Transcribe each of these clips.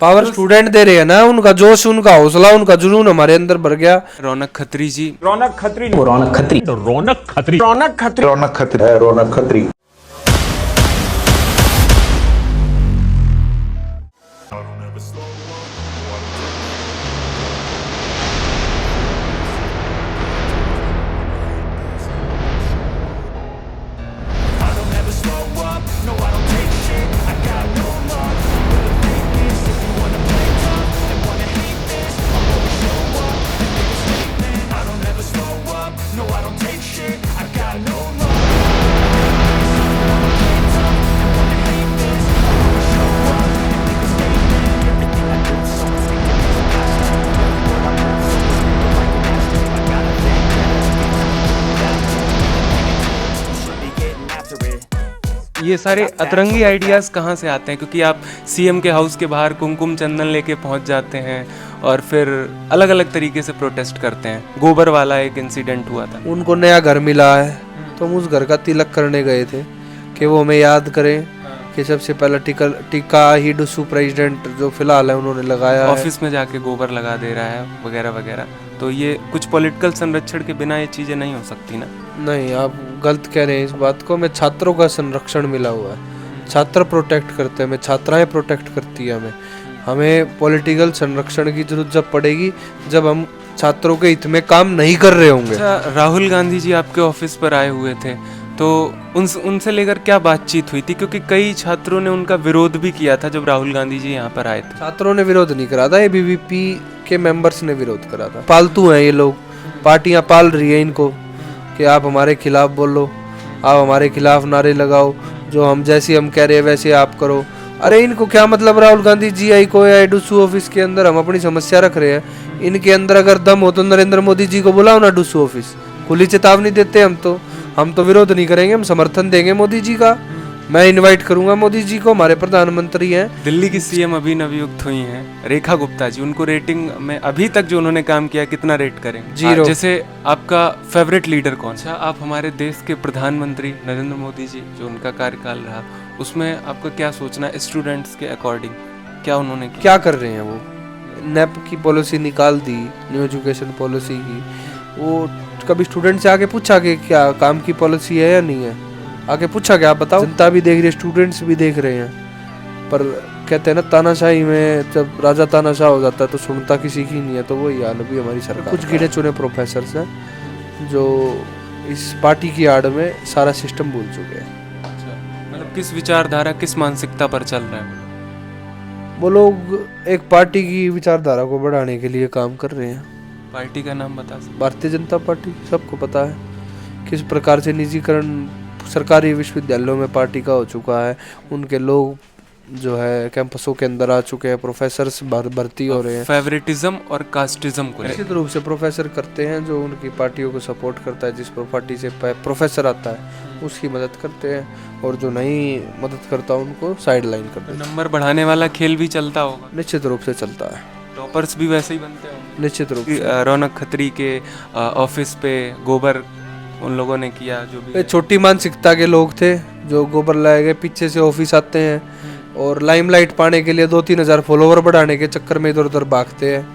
Power student they रहे हैं ना, उनका जोश, उनका हौसला, उनका जुनून हमारे अंदर भर गया। रौनक खत्री जी, रौनक खत्री, रौनक खत्री, रौनक खत्री, रौनक खत्री, रौनक खत्री, रौनक खत्री। ये सारे अतरंगी आइडियाज़ कहाँ से आते हैं? क्योंकि आप सीएम के हाउस के बाहर कुमकुम चंदन लेके पहुंच जाते हैं और फिर अलग अलग तरीके से प्रोटेस्ट करते हैं। गोबर वाला एक इंसिडेंट हुआ था, उनको नया घर मिला है तो हम उस घर का तिलक करने गए थे कि वो हमें याद करें कि सबसे पहला टीका ही डुसू प्रेसिडेंट जो फिलहाल है उन्होंने लगाया है। ऑफिस में जाके गोबर लगा दे रहा है वगैरह वगैरह। तो ये कुछ पॉलिटिकल संरक्षण के बिना ये चीज़ें नहीं हो सकती ना। नहीं, आप गलत कह रहे हैं इस बात को। हमें छात्रों का संरक्षण मिला हुआ है, छात्र प्रोटेक्ट करते हैं हमें, छात्राएं प्रोटेक्ट करती है हमें। हमें पॉलिटिकल संरक्षण की जरूरत जब पड़ेगी जब हम छात्रों के हित में काम नहीं कर रहे होंगे। अच्छा, राहुल गांधी जी आपके ऑफिस पर आए हुए थे तो उनसे लेकर क्या बातचीत हुई थी? क्योंकि कई छात्रों ने उनका विरोध भी किया था जब राहुल गांधी जी यहाँ पर आए थे। छात्रों ने विरोध नहीं करा था, एबीवीपी के मेंबर्स ने विरोध करा था। पालतू हैं ये लोग, पार्टियां पाल रही है इनको कि आप हमारे खिलाफ बोलो, आप हमारे खिलाफ नारे लगाओ, जो हम जैसे हम कह रहे हैं वैसे आप करो। अरे इनको क्या मतलब राहुल गांधी जी आई को या डुसू ऑफिस के अंदर हम अपनी समस्या रख रहे हैं। इनके अंदर अगर दम हो तो नरेंद्र मोदी जी को बुलाओ ना डुसू ऑफिस। खुली चेतावनी देते हम तो विरोध नहीं करेंगे, हम समर्थन देंगे मोदी जी का। मैं इनवाइट करूंगा मोदी जी को, हमारे प्रधानमंत्री हैं। दिल्ली की सीएम अभी नवयुक्त हुई हैं रेखा गुप्ता जी, उनको रेटिंग में अभी तक जो उन्होंने काम किया कितना रेट करें? 0। जैसे आपका फेवरेट लीडर कौन? अच्छा, आप हमारे देश के प्रधानमंत्री नरेंद्र मोदी जी जो उनका कार्यकाल रहा उसमें आपका क्या सोचना है? स्टूडेंट्स के अकॉर्डिंग क्या उन्होंने किया? क्या कर रहे हैं वो? नेप की पॉलिसी निकाल दी, न्यू एजुकेशन पॉलिसी की। वो कभी स्टूडेंट से आके पूछा कि क्या काम की पॉलिसी है या नहीं है? आके पूछा क्या? आप बताओ। जनता भी देख रही है, स्टूडेंट्स भी देख रहे हैं, पर कहते हैं ना तानाशाही में जब राजा तानाशाह हो जाता है तो सुनता किसी की नहीं है। तो वही हाल भी हमारी सरकार। कुछ गिने चुने प्रोफेसर हैं जो इस पार्टी की आड़ में सारा सिस्टम भूल चुके हैं। अच्छा, मतलब किस विचारधारा, किस मानसिकता पर चल रहा है वो लोग? एक पार्टी की विचारधारा को बढ़ाने के लिए काम कर रहे हैं। पार्टी का नाम बता सकते? भारतीय जनता पार्टी, सबको पता है किस प्रकार से निजीकरण सरकारी विश्वविद्यालयों में पार्टी का हो चुका है। उनके लोग जो है कैंपसों के अंदर आ चुके हैं, प्रोफेसर्स भर्ती हो रहे हैं। फेवरेटिज्म और कास्टिज्म को निश्चित रूप से प्रोफेसर करते हैं जो उनकी पार्टियों को सपोर्ट करता है। जिस पार्टी से प्रोफेसर आता है उसकी मदद करते हैं, और जो नहीं मदद करता उनको साइड लाइन करते हैं। नंबर बढ़ाने वाला खेल भी चलता होगा? निश्चित रूप से चलता है। टॉपर्स भी वैसे ही बनते होंगे? निश्चित रूप से। रौनक खत्री के ऑफिस पे गोबर उन लोगों ने किया जो भी। छोटी मानसिकता के लोग थे जो गोबर लाए गए, पीछे से ऑफिस आते हैं और लाइमलाइट पाने के लिए 2-3 हज़ार फॉलोवर बढ़ाने के चक्कर में इधर उधर भागते हैं।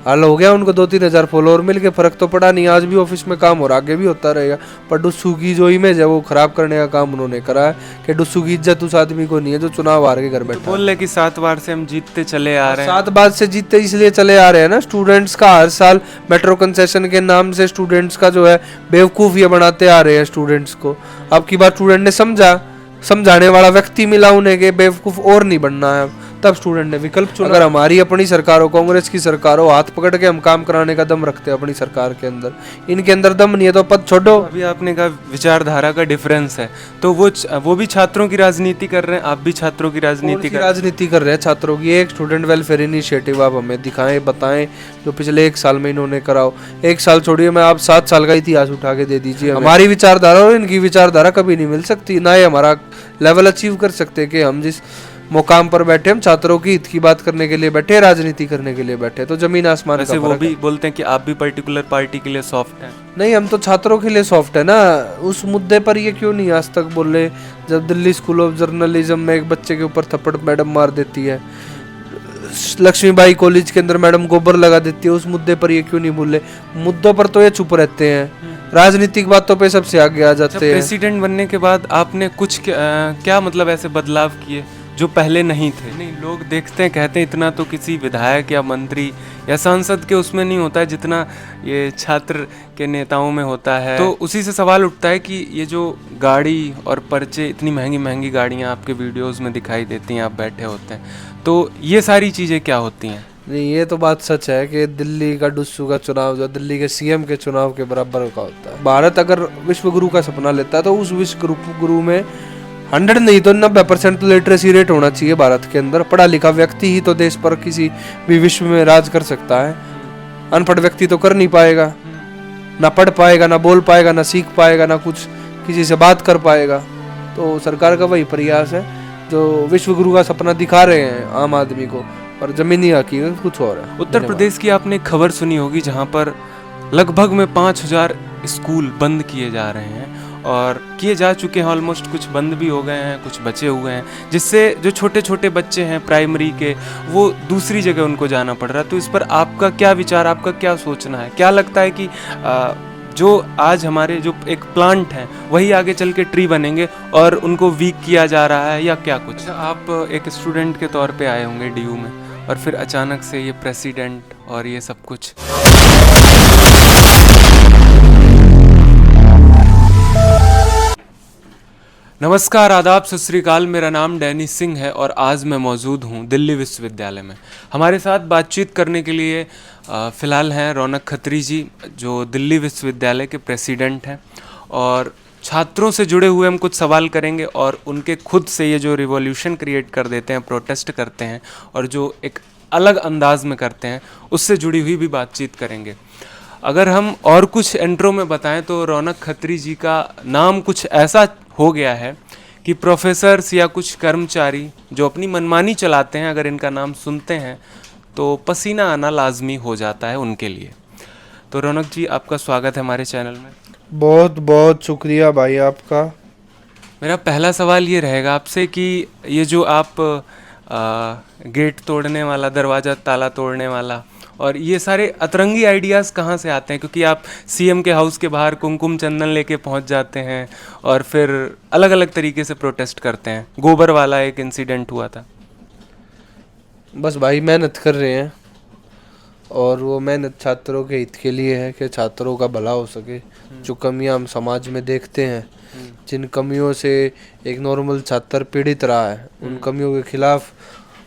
हाल हो गया उनको, 2-3 हज़ार फॉलोवर मिल के फर्क तो पड़ा नहीं। आज भी ऑफिस में काम और आगे भी होता रहेगा, पर डुस्सू की जो इमेज है वो खराब करने का काम उन्होंने करा है कि डुस्सू की इज्जत उस आदमी को नहीं है जो चुनाव हार के घर बैठा। बोल रहे कि 7 बार से हम जीतते चले आ रहे हैं। 7 बार से जीतते इसलिए चले आ रहे हैं ना, स्टूडेंट्स का हर साल मेट्रो कंसेशन के नाम से स्टूडेंट्स का जो है बेवकूफ ये बनाते आ रहे हैं स्टूडेंट्स को। अब की बार स्टूडेंट ने समझा, समझाने वाला व्यक्ति मिला उन्हें कि बेवकूफ और नहीं बनना है, तब स्टूडेंट ने विकल्प चुना। अगर हमारी अपनी सरकार हो, कांग्रेस की सरकार हो, हाथ पकड़ के हम काम कराने का दम रखते हैं अपनी सरकार के अंदर। इनके अंदर दम नहीं है तो पद छोड़ो। अभी आपने कहा विचारधारा का डिफरेंस है, तो वो भी छात्रों की राजनीति कर रहे हैं, आप भी छात्रों की राजनीति कर रहे हैं। छात्रों की एक स्टूडेंट वेलफेयर इनिशिएटिव आप हमें दिखाएं, बताएं जो पिछले 1 साल में इन्होंने कराओ। 1 साल छोड़िए, मैं आप 7 साल का इतिहास उठा के दे दीजिए। हमारी विचारधारा और इनकी विचारधारा कभी नहीं मिल सकती, ना ही हमारा लेवल अचीव कर सकते कि हम जिस मुकाम पर बैठे, हम छात्रों की हित की बात करने के लिए बैठे, राजनीति करने के लिए बैठे, तो जमीन आसमान का फर्क है। वो भी बोलते हैं कि आप भी पर्टिकुलर पार्टी के लिए सॉफ्ट हैं। नहीं, हम तो छात्रों के लिए सॉफ्ट है ना। उस मुद्दे पर ये क्यों नहीं आज तक बोले जब दिल्ली स्कूल ऑफ जर्नलिज्म में एक बच्चे के ऊपर थप्पड़ मैडम मार देती है? लक्ष्मीबाई कॉलेज के अंदर मैडम गोबर लगा देती है, उस मुद्दे पर ये क्यों नहीं बोले? मुद्दों पर तो ये चुप रहते हैं, राजनीतिक बातों पे सबसे आगे आ जाते हैं। प्रेसिडेंट बनने के बाद आपने कुछ क्या मतलब ऐसे बदलाव किए जो पहले नहीं थे? नहीं, लोग देखते हैं कहते हैं इतना तो किसी विधायक या मंत्री या सांसद के उसमें नहीं होता है जितना ये छात्र के नेताओं में होता है। तो उसी से सवाल उठता है कि ये जो गाड़ी और पर्चे, इतनी महंगी महंगी गाड़ियाँ आपके वीडियोस में दिखाई देती हैं, आप बैठे होते हैं, तो ये सारी चीज़ें क्या होती हैं? नहीं, ये तो बात सच है कि दिल्ली का डुस्सू का चुनाव जो दिल्ली के सीएम के चुनाव के बराबर का होता है। भारत अगर विश्व गुरु का सपना लेता है तो उस विश्व गुरु में 100 नहीं तो 90% लिटरेसी रेट होना चाहिए भारत के अंदर। पढ़ा लिखा व्यक्ति ही तो देश पर किसी भी विश्व में राज कर सकता है। अनपढ़ व्यक्ति तो कर नहीं पाएगा, ना पढ़ पाएगा, ना बोल पाएगा, ना सीख पाएगा, ना कुछ किसी से बात कर पाएगा। तो सरकार का वही प्रयास है जो विश्व गुरु का सपना दिखा रहे हैं आम आदमी को, और जमीनी हकीकत कुछ और है। उत्तर प्रदेश की आपने खबर सुनी होगी जहाँ पर लगभग में 5000 स्कूल बंद किए जा रहे हैं और किए जा चुके हैं ऑलमोस्ट, कुछ बंद भी हो गए हैं, कुछ बचे हुए हैं, जिससे जो छोटे छोटे बच्चे हैं प्राइमरी के वो दूसरी जगह उनको जाना पड़ रहा है। तो इस पर आपका क्या विचार, आपका क्या सोचना है? क्या लगता है कि जो आज हमारे जो एक प्लांट हैं वही आगे चल के ट्री बनेंगे और उनको वीक किया जा रहा है या क्या कुछ? आप एक स्टूडेंट के तौर पे आए होंगे डीयू में और फिर अचानक से ये प्रेसिडेंट और ये सब कुछ। नमस्कार, आदाब, सत श्री अकाल। मेरा नाम डैनी सिंह है और आज मैं मौजूद हूँ दिल्ली विश्वविद्यालय में। हमारे साथ बातचीत करने के लिए फ़िलहाल हैं रौनक खत्री जी, जो दिल्ली विश्वविद्यालय के प्रेसिडेंट हैं, और छात्रों से जुड़े हुए हम कुछ सवाल करेंगे और उनके खुद से ये जो रिवॉल्यूशन क्रिएट कर देते हैं, प्रोटेस्ट करते हैं और जो एक अलग अंदाज में करते हैं, उससे जुड़ी हुई भी बातचीत करेंगे। अगर हम और कुछ इंट्रो में बताएं तो रौनक खत्री जी का नाम कुछ ऐसा हो गया है कि प्रोफेसर्स या कुछ कर्मचारी जो अपनी मनमानी चलाते हैं, अगर इनका नाम सुनते हैं तो पसीना आना लाजमी हो जाता है उनके लिए। तो रौनक जी, आपका स्वागत है हमारे चैनल में। बहुत बहुत शुक्रिया भाई आपका। मेरा पहला सवाल ये रहेगा आपसे कि ये जो आप गेट तोड़ने वाला, दरवाज़ा ताला तोड़ने वाला और ये सारे अतरंगी आइडियाज़ कहाँ से आते हैं? क्योंकि आप सीएम के हाउस के बाहर कुमकुम चंदन लेके पहुँच जाते हैं और फिर अलग अलग तरीके से प्रोटेस्ट करते हैं। गोबर वाला एक इंसिडेंट हुआ था। बस भाई मेहनत कर रहे हैं और वो मेहनत छात्रों के हित के लिए है कि छात्रों का भला हो सके। जो कमियां हम समाज में देखते हैं, जिन कमियों से एक नॉर्मल छात्र पीड़ित रहा है, उन कमियों के खिलाफ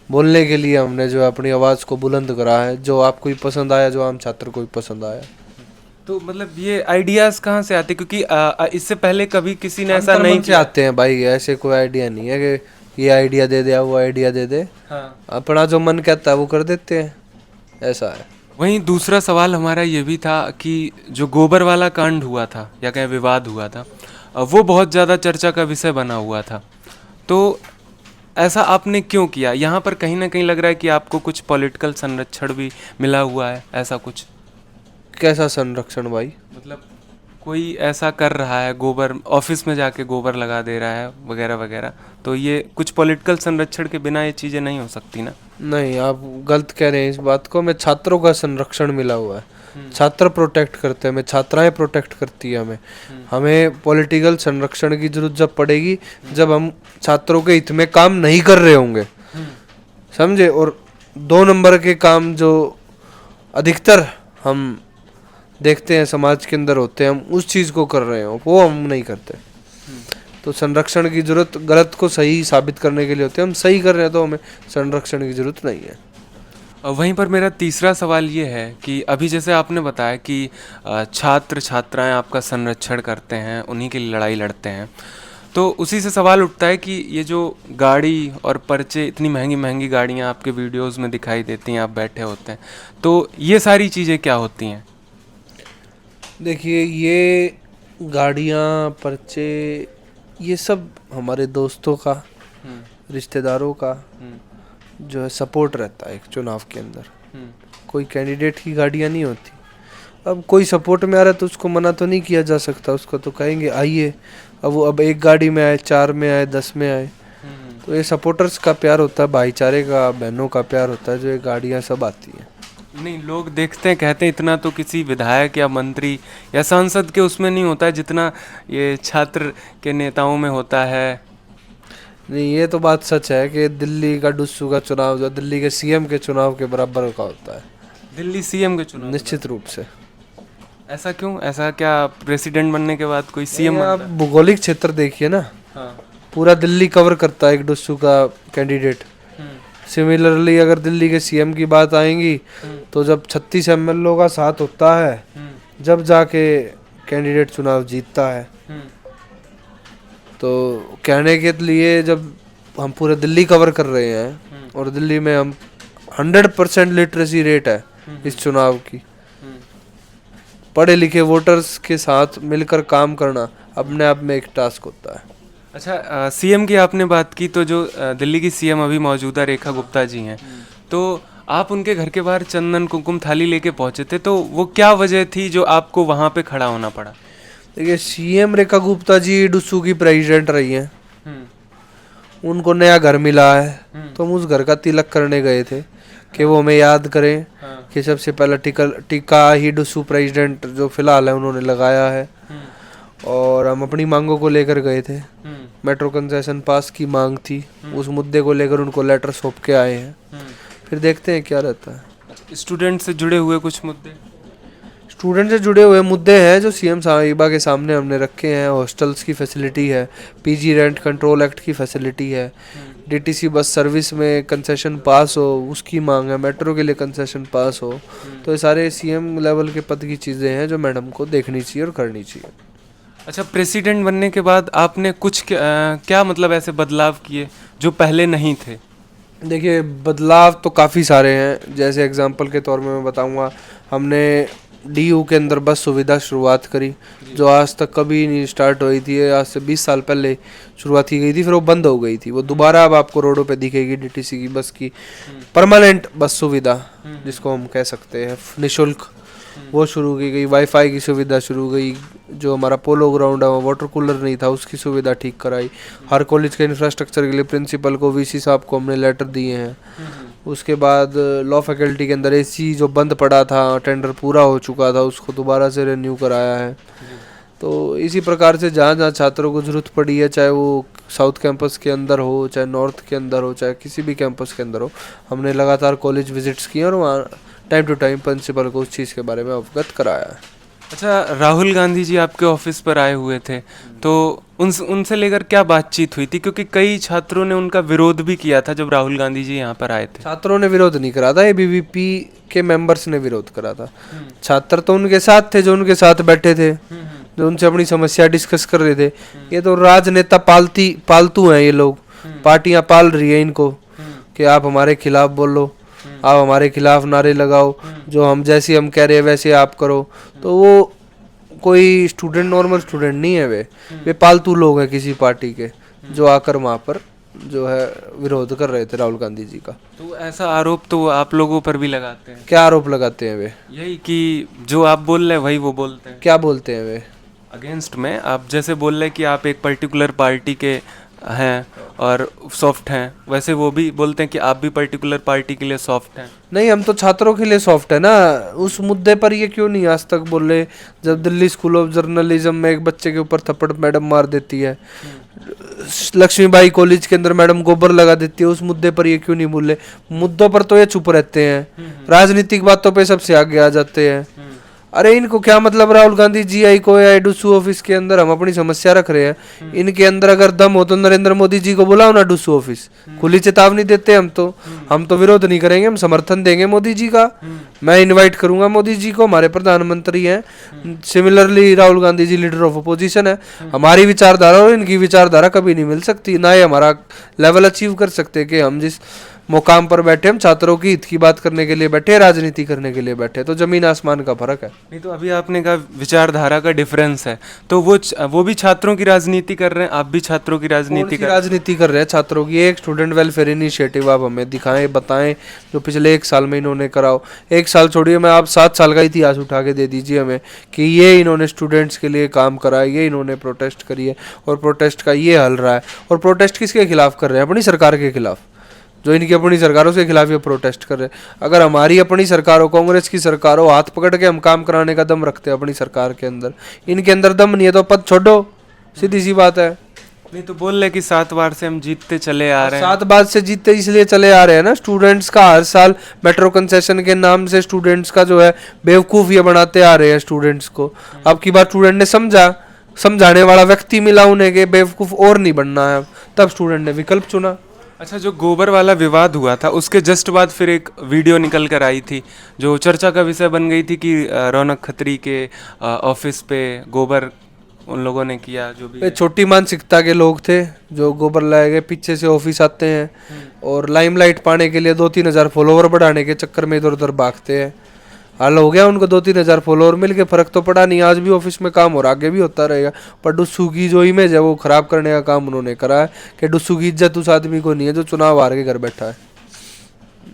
बोलने के लिए हमने जो अपनी आवाज़ को बुलंद करा है। जो आपको भी पसंद आया, जो आम छात्र को भी पसंद आया। तो मतलब ये आइडियाज़ कहाँ से आते? क्योंकि इससे पहले कभी किसी ने ऐसा नहीं किया। आते हैं भाई, ऐसे कोई आइडिया नहीं है कि ये आइडिया दे दे, वो आइडिया दे दे। हाँ। अपना जो मन कहता है वो कर देते हैं, ऐसा है। वहीं दूसरा सवाल हमारा ये भी था कि जो गोबर वाला कांड हुआ था या कहीं विवाद हुआ था, वो बहुत ज़्यादा चर्चा का विषय बना हुआ था। तो ऐसा आपने क्यों किया? यहाँ पर कहीं ना कहीं लग रहा है कि आपको कुछ पॉलिटिकल संरक्षण भी मिला हुआ है, ऐसा कुछ? कैसा संरक्षण भाई? मतलब कोई ऐसा कर रहा है, गोबर ऑफिस में जाके गोबर लगा दे रहा है वगैरह वगैरह, तो ये कुछ पॉलिटिकल संरक्षण के बिना ये चीज़ें नहीं हो सकती ना? नहीं, आप गलत कह रहे हैं इस बात को। मैं छात्रों का संरक्षण मिला हुआ है, छात्र प्रोटेक्ट करते हैं, मैं छात्राएं प्रोटेक्ट करती है हमें। हमें पॉलिटिकल संरक्षण की जरूरत जब पड़ेगी जब हम छात्रों के हित में काम नहीं कर रहे होंगे, समझे। और 2 नंबर के काम जो अधिकतर हम देखते हैं समाज के अंदर होते हैं, हम उस चीज़ को कर रहे हो, वो हम नहीं करते। तो संरक्षण की जरूरत गलत को सही साबित करने के लिए होती है। हम सही कर रहे हैं तो हमें संरक्षण की जरूरत नहीं है। वहीं पर मेरा तीसरा सवाल ये है कि अभी जैसे आपने बताया कि छात्र छात्राएं आपका संरक्षण करते हैं, उन्हीं के लिए लड़ाई लड़ते हैं, तो उसी से सवाल उठता है कि ये जो गाड़ी और पर्चे, इतनी महंगी महंगी गाड़ियां आपके वीडियोस में दिखाई देती हैं, आप बैठे होते हैं, तो ये सारी चीज़ें क्या होती हैं? देखिए, ये गाड़ियाँ, पर्चे, ये सब हमारे दोस्तों का, रिश्तेदारों का जो है सपोर्ट रहता है एक चुनाव के अंदर। कोई कैंडिडेट की गाड़ियाँ नहीं होती। अब कोई सपोर्ट में आ रहा है तो उसको मना तो नहीं किया जा सकता, उसको तो कहेंगे आइए। अब वो अब 1 गाड़ी में आए, 4 में आए, 10 में आए, तो ये सपोर्टर्स का प्यार होता है, भाईचारे का, बहनों का प्यार होता है, जो ये गाड़ियाँ सब आती हैं। नहीं, लोग देखते हैं, कहते हैं इतना तो किसी विधायक या मंत्री या सांसद के उसमें नहीं होता है जितना ये छात्र के नेताओं में होता है। नहीं, ये तो बात सच है कि दिल्ली का डुस्सू का चुनाव जो दिल्ली के सीएम के चुनाव के बराबर का होता है, दिल्ली सीएम के चुनाव निश्चित रूप से। ऐसा क्यों? ऐसा क्या प्रेसिडेंट बनने के बाद कोई सीएम आप बनता है? भौगोलिक क्षेत्र देखिए ना, हाँ। पूरा दिल्ली कवर करता है एक डुस्सू का कैंडिडेट। सिमिलरली अगर दिल्ली के सीएम की बात आएंगी तो जब 36 एमएलओ का साथ होता है, जब जाके कैंडिडेट चुनाव जीतता है। तो कहने के लिए जब हम पूरे दिल्ली कवर कर रहे हैं और दिल्ली में हम 100% लिटरेसी रेट है इस चुनाव की, पढ़े लिखे वोटर्स के साथ मिलकर काम करना अपने आप में एक टास्क होता है। अच्छा, सीएम की आपने बात की, तो जो दिल्ली की सीएम अभी मौजूदा रेखा गुप्ता जी हैं, तो आप उनके घर के बाहर चंदन कुमकुम थाली लेके पहुंचे थे, तो वो क्या वजह थी जो आपको वहां पे खड़ा होना पड़ा? देखिए, सीएम रेखा गुप्ता जी डुस्सू की प्रेसिडेंट रही हैं, उनको नया घर मिला है, तो हम उस घर का तिलक करने गए थे कि वो हमें याद करें कि सबसे पहला टीका ही डुस्सू प्रेसिडेंट जो फिलहाल है उन्होंने लगाया है। और हम अपनी मांगों को लेकर गए थे, मेट्रो कंसेशन पास की मांग थी, उस मुद्दे को लेकर उनको लेटर सौंप के आए हैं, फिर देखते हैं क्या रहता है। स्टूडेंट से जुड़े हुए कुछ मुद्दे? स्टूडेंट से जुड़े हुए मुद्दे हैं जो सीएम साहिबा के सामने हमने रखे हैं। हॉस्टल्स की फैसिलिटी है, पीजी रेंट कंट्रोल एक्ट की फैसिलिटी है, डीटीसी बस सर्विस में कंसेशन पास हो उसकी मांग है, मेट्रो के लिए कंसेशन पास हो। तो ये सारे सीएम लेवल के पद की चीज़ें हैं जो मैडम को देखनी चाहिए और करनी चाहिए। अच्छा, प्रेसिडेंट बनने के बाद आपने कुछ क्या मतलब ऐसे बदलाव किए जो पहले नहीं थे? देखिए, बदलाव तो काफ़ी सारे हैं। जैसे एग्जांपल के तौर में मैं बताऊंगा, हमने डीयू के अंदर बस सुविधा शुरुआत करी जो आज तक कभी नहीं स्टार्ट हुई थी। आज से 20 साल पहले शुरुआत की गई थी, फिर वो बंद हो गई थी। वो दोबारा अब आपको रोडों पे दिखेगी डीटीसी की बस की परमानेंट बस सुविधा, जिसको हम कह सकते हैं निःशुल्क, वो शुरू की गई। वाईफाई की सुविधा शुरू गई। जो हमारा पोलो ग्राउंड है, वहाँ वाटर कूलर नहीं था, उसकी सुविधा ठीक कराई। हर कॉलेज के इंफ्रास्ट्रक्चर के लिए प्रिंसिपल को, वीसी साहब को हमने लेटर दिए हैं। उसके बाद लॉ फैकल्टी के अंदर एसी जो बंद पड़ा था, टेंडर पूरा हो चुका था, उसको दोबारा से रिन्यू कराया है। तो इसी प्रकार से जहाँ जहाँ छात्रों को ज़रूरत पड़ी है, चाहे वो साउथ कैंपस के अंदर हो, चाहे नॉर्थ के अंदर हो, चाहे किसी भी कैंपस के अंदर हो, हमने लगातार कॉलेज विजिट्स किए और वहाँ टाइम टू टाइम प्रिंसिपल को उस चीज़ के बारे में अवगत कराया है। अच्छा, राहुल गांधी जी आपके ऑफिस पर आए हुए थे, तो उनसे लेकर क्या बातचीत हुई थी? क्योंकि कई छात्रों ने उनका विरोध भी किया था जब राहुल गांधी जी यहाँ पर आए थे। छात्रों ने विरोध नहीं करा था, एबीवीपी के मेंबर्स ने विरोध करा था। छात्र तो उनके साथ थे, जो उनके साथ बैठे थे, जो उनसे अपनी समस्या डिस्कस कर रहे थे। ये तो राजनेता पालतू हैं, ये लोग पार्टियां पाल रही है इनको कि आप हमारे खिलाफ बोलो, आप हमारे खिलाफ नारे लगाओ, जो हम जैसे हम कह रहे हैं वैसे आप करो। तो वो कोई स्टूडेंट, नॉर्मल स्टूडेंट नहीं है, वे पालतू लोग हैं किसी पार्टी के, जो आकर वहाँ पर जो है विरोध कर रहे थे राहुल गांधी जी का। तो ऐसा आरोप तो आप लोगों पर भी लगाते हैं? क्या आरोप लगाते हैं वे? यही कि जो आप बोल रहे हैं वही वो बोलते हैं। क्या बोलते हैं वे? अगेंस्ट में आप जैसे बोल रहे हैं कि आप एक पर्टिकुलर पार्टी के हैं और सॉफ्ट हैं, वैसे वो भी बोलते हैं कि आप भी पर्टिकुलर पार्टी के लिए सॉफ्ट हैं। नहीं, हम तो छात्रों के लिए सॉफ्ट है ना। उस मुद्दे पर ये क्यों नहीं आज तक बोले? जब दिल्ली स्कूल ऑफ जर्नलिज्म में एक बच्चे के ऊपर थप्पड़ मैडम मार देती है, लक्ष्मीबाई कॉलेज के अंदर मैडम गोबर लगा देती है, उस मुद्दे पर ये क्यों नहीं बोले? मुद्दों पर तो ये चुप रहते हैं, राजनीतिक बातों पे सबसे आगे आ जाते हैं। अरे इनको क्या मतलब राहुल गांधी जी आई को या डुस्सू ऑफिस के अंदर हम अपनी समस्या रख रहे हैं, इनके अंदर अगर दम हो तो नरेंद्र मोदी जी को बुलाओ ना डुस्सू ऑफिस। खुली चेतावनी देते हम तो विरोध नहीं करेंगे, हम समर्थन देंगे मोदी जी का। मैं इनवाइट करूंगा मोदी जी को, हमारे प्रधानमंत्री हैं। Similarly Rahul Gandhi ji leader of opposition है। हमारी विचारधारा और इनकी विचारधारा कभी नहीं मिल सकती, ना ही हमारा लेवल अचीव कर सकते कि हम जिस मुकाम पर बैठे, हम छात्रों की हित की बात करने के लिए बैठे, राजनीति करने के लिए बैठे। तो जमीन आसमान का फर्क है। नहीं तो अभी आपने कहा विचारधारा का डिफरेंस है, तो वो भी छात्रों की राजनीति कर रहे हैं, आप भी छात्रों की राजनीति कर। राजनीति कर रहे हैं छात्रों की। एक स्टूडेंट वेलफेयर इनिशिएटिव आप हमें दिखाएं, बताएं, जो पिछले 1 साल में इन्होंने कराओ। 1 साल छोड़िए, मैं आप 7 साल का इतिहास उठा के दे दीजिए हमें कि ये इन्होंने स्टूडेंट्स के लिए काम करा है, ये इन्होंने प्रोटेस्ट करी है और प्रोटेस्ट का ये हल रहा है। और प्रोटेस्ट किसके खिलाफ कर रहे हैं? अपनी सरकार के खिलाफ। जो इनकी अपनी सरकारों के खिलाफ ये प्रोटेस्ट कर रहे हैं। अगर हमारी अपनी सरकार हो, कांग्रेस की सरकार हो, हाथ पकड़ के हम काम कराने का दम रखते हैं अपनी सरकार के अंदर। इनके अंदर दम नहीं है तो पद छोड़ो, सीधी सी बात है। नहीं तो बोल रहे कि 7 बार से हम जीतते चले आ रहे हैं। 7 बार से जीतते इसलिए चले आ रहे हैं ना, स्टूडेंट्स का हर साल मेट्रो कंसेशन के नाम से स्टूडेंट्स का जो है बेवकूफ ये बनाते आ रहे हैं स्टूडेंट्स को। अब की बार स्टूडेंट ने समझा, समझाने वाला व्यक्ति मिला उन्हें कि बेवकूफ और नहीं बनना है, तब स्टूडेंट ने विकल्प चुना। अच्छा, जो गोबर वाला विवाद हुआ था उसके जस्ट बाद फिर एक वीडियो निकल कर आई थी जो चर्चा का विषय बन गई थी कि रौनक खत्री के ऑफिस पे गोबर उन लोगों ने किया। जो भी ये छोटी मानसिकता के लोग थे जो गोबर लाए गए, पीछे से ऑफिस आते हैं और लाइमलाइट पाने के लिए 2-3 हज़ार फॉलोवर बढ़ाने के चक्कर में इधर उधर भागते हैं। हाल हो गया उनको, 2-3 हज़ार फॉलोवर मिल के फर्क तो पड़ा नहीं। आज भी ऑफिस में काम और आगे भी होता रहेगा, पर डुस्सू की जो इमेज है वो खराब करने का काम उन्होंने करा है कि डुस्सू की इज्जत उस आदमी को नहीं है जो चुनाव हार के घर बैठा है।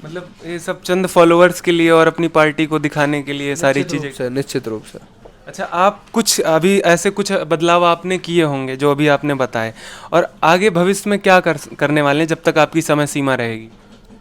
मतलब ये सब चंद फॉलोअर्स के लिए और अपनी पार्टी को दिखाने के लिए सारी चीजें। निश्चित रूप से। अच्छा, आप कुछ अभी ऐसे कुछ बदलाव आपने किए होंगे जो अभी आपने बताए, और आगे भविष्य में क्या करने वाले हैं जब तक आपकी समय सीमा रहेगी?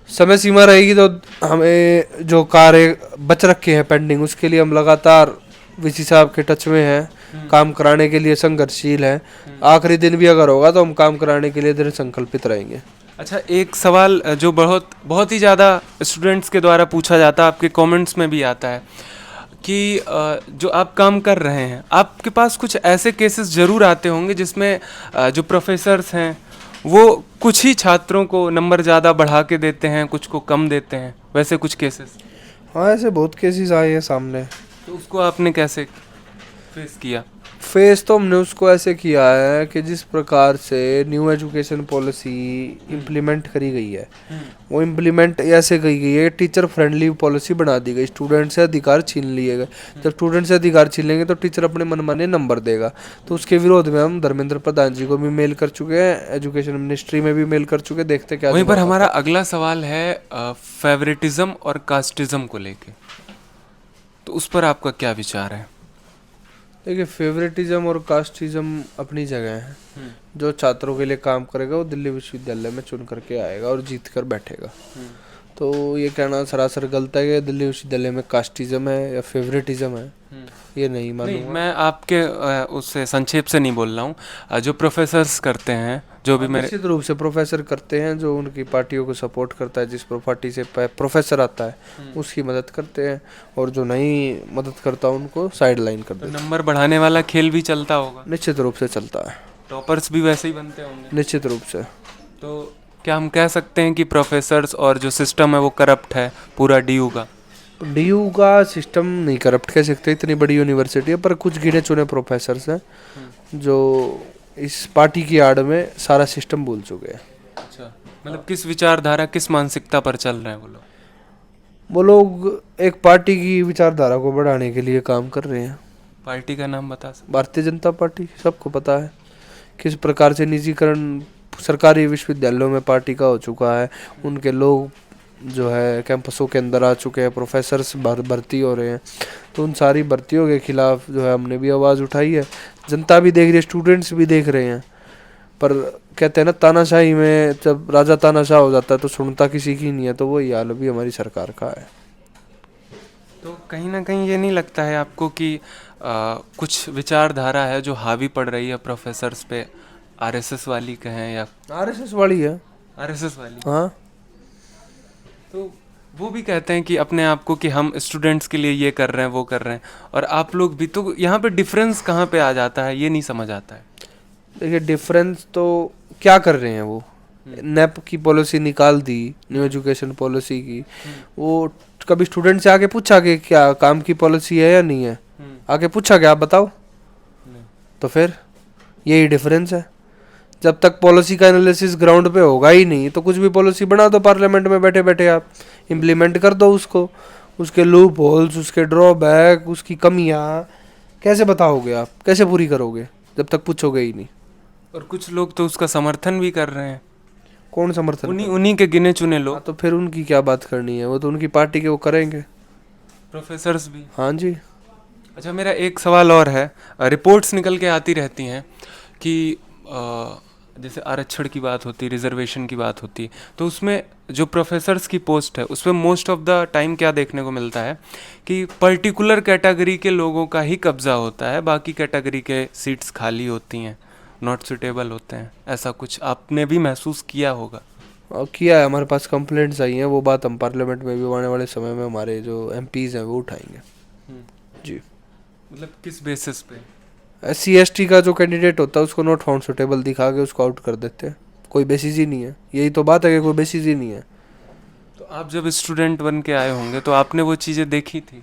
समय सीमा रहेगी तो हमें जो कार्य बच रखे हैं पेंडिंग, उसके लिए हम लगातार वीसी साहब के टच में हैं, काम कराने के लिए संघर्षशील हैं। आखिरी दिन भी अगर होगा तो हम काम कराने के लिए दृढ़ संकल्पित रहेंगे। अच्छा, एक सवाल जो बहुत ही ज़्यादा स्टूडेंट्स के द्वारा पूछा जाता है, आपके कमेंट्स में भी आता है कि जो आप काम कर रहे हैं, आपके पास कुछ ऐसे केसेस ज़रूर आते होंगे जिसमें जो प्रोफेसर्स हैं वो कुछ ही छात्रों को नंबर ज़्यादा बढ़ा के देते हैं, कुछ को कम देते हैं, वैसे कुछ केसेस? हाँ, ऐसे बहुत केसेस आए हैं सामने। तो उसको आपने कैसे फेस किया? फेस तो हमने उसको ऐसे किया है कि जिस प्रकार से न्यू एजुकेशन पॉलिसी इम्प्लीमेंट करी गई है, वो इम्प्लीमेंट ऐसे की गई है, टीचर फ्रेंडली पॉलिसी बना दी गई। स्टूडेंट से अधिकार छीन लिए गए। जब स्टूडेंट से अधिकार छीन लेंगे तो टीचर अपने मनमाने नंबर देगा। तो उसके विरोध में हम धर्मेंद्र प्रधान जी को भी मेल कर चुके हैं, एजुकेशन मिनिस्ट्री में भी मेल कर चुके, देखते क्या। वहीं पर हमारा अगला सवाल है फेवरेटिज्म और कास्टिज्म को लेके, तो उस पर आपका क्या विचार है? देखिए, फेवरेटिज्म और कास्टिज्म अपनी जगह है। जो छात्रों के लिए काम करेगा वो दिल्ली विश्वविद्यालय में चुन करके आएगा और जीत कर बैठेगा। तो ये कहना सरासर गलत है कि दिल्ली विश्वविद्यालय में कास्टिज्म है या फेवरेटिज्म है, ये नहीं मानूंगा। मैं आपके उससे संक्षेप से नहीं बोल रहा हूँ, जो प्रोफेसर्स करते हैं, जो भी मेरे निश्चित रूप से प्रोफेसर करते हैं, जो उनकी पार्टियों को सपोर्ट करता है, जिस पार्टी से प्रोफेसर आता है उसकी मदद करते हैं, और जो नहीं मदद करता उनको साइड लाइन कर देते हैं। नंबर बढ़ाने वाला खेल भी चलता होगा? निश्चित रूप से चलता है। टॉपर्स भी वैसे ही बनते होंगे? निश्चित रूप से। तो क्या हम कह सकते हैं कि प्रोफेसर्स और जो सिस्टम है वो करप्ट है पूरा डीयू का? डीयू का सिस्टम नहीं करप्ट कह सकते, इतनी बड़ी यूनिवर्सिटी है, पर कुछ गिने चुने प्रोफेसर्स हैं जो इस पार्टी की आड़ में सारा सिस्टम भूल चुके हैं। अच्छा, मतलब किस विचारधारा, किस मानसिकता पर चल रहे हैं वो लोग? वो लोग एक पार्टी की विचारधारा को बढ़ाने के लिए काम कर रहे हैं। पार्टी का नाम बता सकते? भारतीय जनता पार्टी, सबको पता है किस प्रकार से निजीकरण सरकारी विश्वविद्यालयों में पार्टी का हो चुका है। उनके लोग जो है कैंपसों के अंदर आ चुके हैं, प्रोफेसर्स भर्ती हो रहे हैं। तो उन सारी भर्तियों के खिलाफ जो है हमने भी आवाज़ उठाई है, जनता भी देख रही है, स्टूडेंट्स भी देख रहे हैं। पर कहते हैं ना, तानाशाही में जब राजा तानाशाह हो जाता है तो सुनता किसी की नहीं है, तो वही हाल भी हमारी सरकार का है। तो कहीं ना कहीं ये नहीं लगता है आपको कि कुछ विचारधारा है जो हावी पड़ रही है प्रोफेसर्स पे, आरएसएस वाली कहें या? आरएसएस वाली है। आरएसएस वाली? हाँ। तो वो भी कहते हैं कि अपने आप को कि हम स्टूडेंट्स के लिए ये कर रहे हैं, वो कर रहे हैं, और आप लोग भी। तो यहाँ पे डिफरेंस कहाँ पे आ जाता है, ये नहीं समझ आता है। देखिए, डिफरेंस तो क्या कर रहे हैं वो, नेप की पॉलिसी निकाल दी, न्यू एजुकेशन पॉलिसी की, वो कभी स्टूडेंट से आके पूछा कि क्या काम की पॉलिसी है या नहीं है? आके पूछा क्या, आप बताओ। तो फिर यही डिफरेंस है। जब तक पॉलिसी का एनालिसिस ग्राउंड पे होगा ही नहीं तो कुछ भी पॉलिसी बना दो पार्लियामेंट में बैठे बैठे, आप इम्प्लीमेंट कर दो उसको, उसके लूप होल्स, उसके ड्रॉबैक, उसकी कमियां कैसे बताओगे आप, कैसे पूरी करोगे जब तक पूछोगे ही नहीं। और कुछ लोग तो उसका समर्थन भी कर रहे हैं, कौन समर्थन उन्हीं के गिने चुने हाँ, लोग, तो फिर उनकी क्या बात करनी है, वो तो उनकी पार्टी के वो करेंगे। प्रोफेसर्स भी। हाँ जी। अच्छा, मेरा एक सवाल और है। रिपोर्ट्स निकल के आती रहती हैं कि जैसे आरक्षण की बात होती है, रिजर्वेशन की बात होती है, तो उसमें जो प्रोफेसर्स की पोस्ट है उसमें मोस्ट ऑफ द टाइम क्या देखने को मिलता है कि पर्टिकुलर कैटेगरी के लोगों का ही कब्जा होता है, बाकी कैटेगरी के सीट्स खाली होती हैं, नॉट सुटेबल होते हैं। ऐसा कुछ आपने भी महसूस किया होगा? और किया है, हमारे पास कंप्लेंट्स आई हैं, वो बात हम पार्लियामेंट में भी आने वाले समय में हमारे जो एमपीज हैं वो उठाएंगे जी। मतलब किस बेसिस पे? SC/ST का जो कैंडिडेट होता है उसको नॉट फाउंड सुटेबल दिखा के उसको आउट कर देते हैं, कोई बेसिस ही नहीं है। यही तो बात है कि कोई बेसिस ही नहीं है। तो आप जब स्टूडेंट बन के आए होंगे तो आपने वो चीज़ें देखी थी?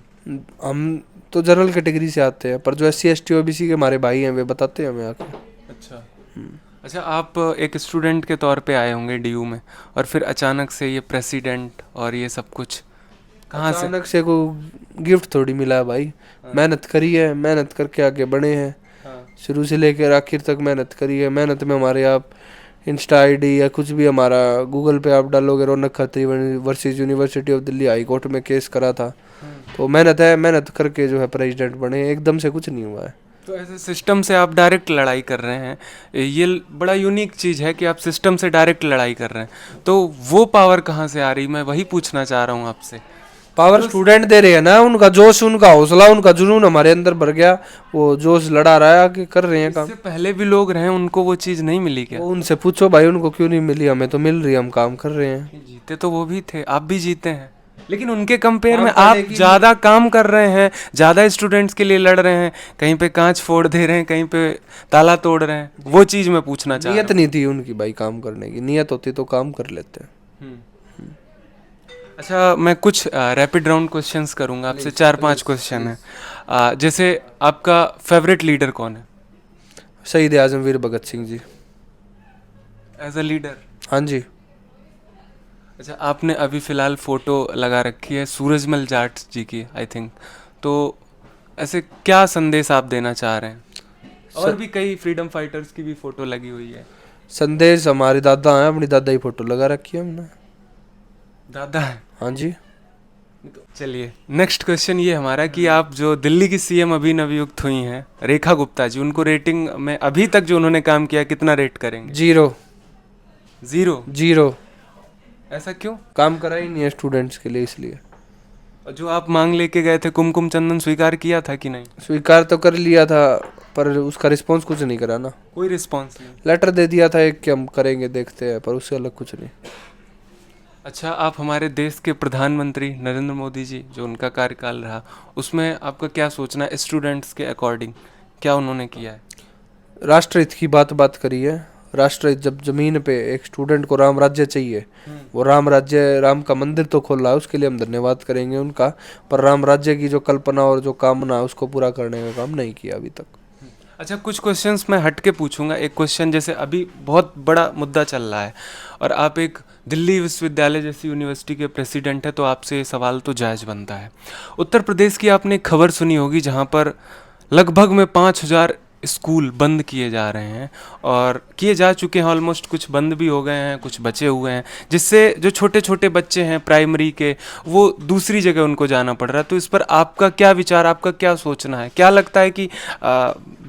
हम तो जनरल कैटेगरी से आते हैं, पर जो SC/ST OBC के हमारे भाई हैं वे बताते हैं हमें आके। अच्छा। अच्छा, आप एक स्टूडेंट के तौर पे आए होंगे DU में, और फिर अचानक से ये प्रेसिडेंट और ये सब कुछ कहाँ से? अचानक से को गिफ्ट थोड़ी मिला है भाई, मेहनत करी है, मेहनत करके आगे बढ़े हैं। शुरू से लेकर आखिर तक मेहनत करी है। मेहनत में हमारे आप इंस्टा ID या कुछ भी हमारा गूगल पे आप डालोगे, Raunak Khatri versus university of Delhi high court में केस करा था, तो मेहनत है, मेहनत करके जो है प्रेसिडेंट बने, एकदम से कुछ नहीं हुआ है। तो ऐसे सिस्टम से आप डायरेक्ट लड़ाई कर रहे हैं, ये बड़ा यूनिक चीज़ है कि आप सिस्टम से डायरेक्ट लड़ाई कर रहे हैं, तो वो पावर कहाँ से आ रही, मैं वही पूछना चाह रहा हूँ आपसे। पावर स्टूडेंट दे रहे हैं ना, उनका जोश, उनका हौसला, उनका जुनून हमारे अंदर भर गया, वो जोश लड़ा रहा है, आगे कर रहे हैं काम। इससे पहले भी लोग रहे, उनको वो चीज़ नहीं मिली क्या? वो उनसे पूछो भाई, उनको क्यों नहीं मिली, हमें तो मिल रही है, हम काम कर रहे हैं। जीते तो वो भी थे, आप भी जीते हैं, लेकिन उनके कंपेयर में आप ज़्यादा काम कर रहे हैं, ज़्यादा स्टूडेंट्स के लिए लड़ रहे हैं, कहीं पे कांच फोड़ दे रहे हैं, कहीं पे ताला तोड़ रहे हैं, वो चीज़ मैं पूछना चाह रहा नियत नहीं थी उनकी भाई काम करने की, नियत होती तो काम कर लेते हैं। हूँ। अच्छा, मैं कुछ रैपिड राउंड क्वेश्चंस करूंगा आपसे, 4-5 क्वेश्चन है। जैसे आपका फेवरेट लीडर कौन है? शहीद आजम वीर Bhagat Singh ji. As a leader? हाँ जी। अच्छा, आपने अभी फ़िलहाल फ़ोटो लगा रखी है सूरजमल जाट जी की, आई थिंक, तो ऐसे क्या संदेश आप देना चाह रहे हैं? और भी कई फ्रीडम फाइटर्स की भी फ़ोटो लगी हुई है। संदेश हमारे दादा हैं, अपनी दादा ही फोटो लगा रखी है हमने। दादा है? हाँ जी। चलिए, नेक्स्ट क्वेश्चन ये हमारा कि आप जो दिल्ली की CM अभी नवयुक्त हुई हैं रेखा गुप्ता जी, उनको रेटिंग में अभी तक जो उन्होंने काम किया कितना रेट करेंगे? 0। 0? ऐसा क्यों? काम करा ही नहीं है स्टूडेंट्स के लिए, इसलिए। और जो आप मांग लेके गए थे कुमकुम चंदन, स्वीकार किया था कि नहीं? स्वीकार तो कर लिया था, पर उसका रिस्पॉन्स कुछ नहीं करा ना। कोई रिस्पॉन्स नहीं? लेटर दे दिया था एक कि हम करेंगे, देखते हैं, पर उससे अलग कुछ नहीं। अच्छा, आप हमारे देश के प्रधानमंत्री नरेंद्र मोदी जी, जो उनका कार्यकाल रहा, उसमें आपका क्या सोचना है स्टूडेंट्स के अकॉर्डिंग, क्या उन्होंने किया है? राष्ट्रहित की बात करी है। राष्ट्रहित, जब जमीन पे एक स्टूडेंट को राम राज्य चाहिए, वो राम राज्य, राम का मंदिर तो खोला है, उसके लिए हम धन्यवाद करेंगे उनका, पर राम राज्य की जो कल्पना और जो कामना है उसको पूरा करने का काम नहीं किया अभी तक। अच्छा, कुछ क्वेश्चंस मैं हट के पूछूंगा। एक क्वेश्चन, जैसे अभी बहुत बड़ा मुद्दा चल रहा है और आप एक दिल्ली विश्वविद्यालय जैसी यूनिवर्सिटी के प्रेसिडेंट है, तो आपसे ये सवाल तो जायज़ बनता है। उत्तर प्रदेश की आपने एक खबर सुनी होगी जहाँ पर लगभग में 5000 स्कूल बंद किए जा रहे हैं, और किए जा चुके हैं ऑलमोस्ट, कुछ बंद भी हो गए हैं, कुछ बचे हुए हैं, जिससे जो छोटे छोटे बच्चे हैं प्राइमरी के, वो दूसरी जगह उनको जाना पड़ रहा है। तो इस पर आपका क्या विचार, आपका क्या सोचना है? क्या लगता है कि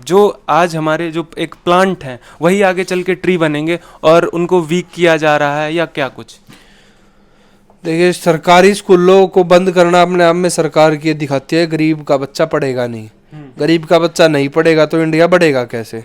जो आज हमारे जो एक प्लांट हैं वही आगे चल के ट्री बनेंगे और उनको वीक किया जा रहा है, या क्या कुछ? देखिए, सरकारी स्कूलों को बंद करना अपने आप में सरकार की दिखाती है, गरीब का बच्चा पढ़ेगा नहीं। गरीब का बच्चा नहीं पढ़ेगा तो इंडिया बढ़ेगा कैसे?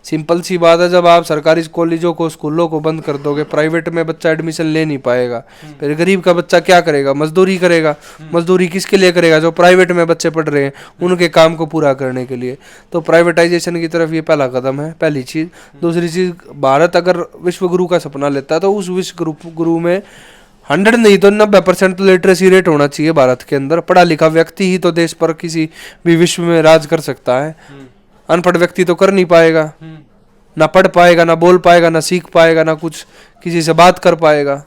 सिंपल सी बात है, जब आप सरकारी कॉलेजों को, स्कूलों को बंद कर दोगे, प्राइवेट में बच्चा एडमिशन ले नहीं पाएगा, फिर गरीब का बच्चा क्या करेगा? मजदूरी करेगा। मजदूरी किसके लिए करेगा? जो प्राइवेट में बच्चे पढ़ रहे हैं उनके काम को पूरा करने के लिए। तो प्राइवेटाइजेशन की तरफ ये पहला कदम है, पहली चीज़। दूसरी चीज़, भारत अगर विश्व गुरु का सपना लेता है तो उस विश्व गुरु में 100 नहीं तो 90% तो लिटरेसी रेट होना चाहिए भारत के अंदर। पढ़ा लिखा व्यक्ति ही तो देश पर किसी भी विश्व में राज कर सकता है, अनपढ़ व्यक्ति तो कर नहीं पाएगा। ना पढ़ पाएगा, ना बोल पाएगा, ना सीख पाएगा, ना कुछ किसी से बात कर पाएगा।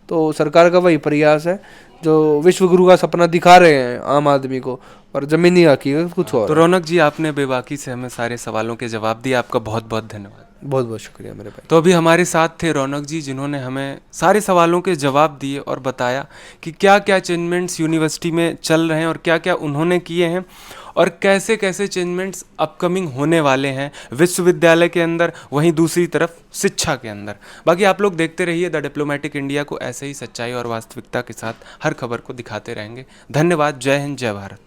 तो सरकार का वही प्रयास है, जो विश्व गुरु का सपना दिखा रहे हैं आम आदमी को, पर जमीनी हकीकत कुछ और तो है। रौनक जी, आपने बेबाकी से हमें सारे सवालों के जवाब दिए, आपका बहुत बहुत धन्यवाद। बहुत बहुत शुक्रिया मेरे भाई। तो अभी हमारे साथ थे रौनक जी, जिन्होंने हमें सारे सवालों के जवाब दिए और बताया कि क्या क्या चेंजमेंट्स यूनिवर्सिटी में चल रहे हैं और क्या क्या उन्होंने किए हैं और कैसे कैसे चेंजमेंट्स अपकमिंग होने वाले हैं विश्वविद्यालय के अंदर, वहीं दूसरी तरफ शिक्षा के अंदर। बाकी आप लोग देखते रहिए द डिप्लोमेटिक इंडिया को, ऐसे ही सच्चाई और वास्तविकता के साथ हर खबर को दिखाते रहेंगे। धन्यवाद। जय हिंद, जय भारत।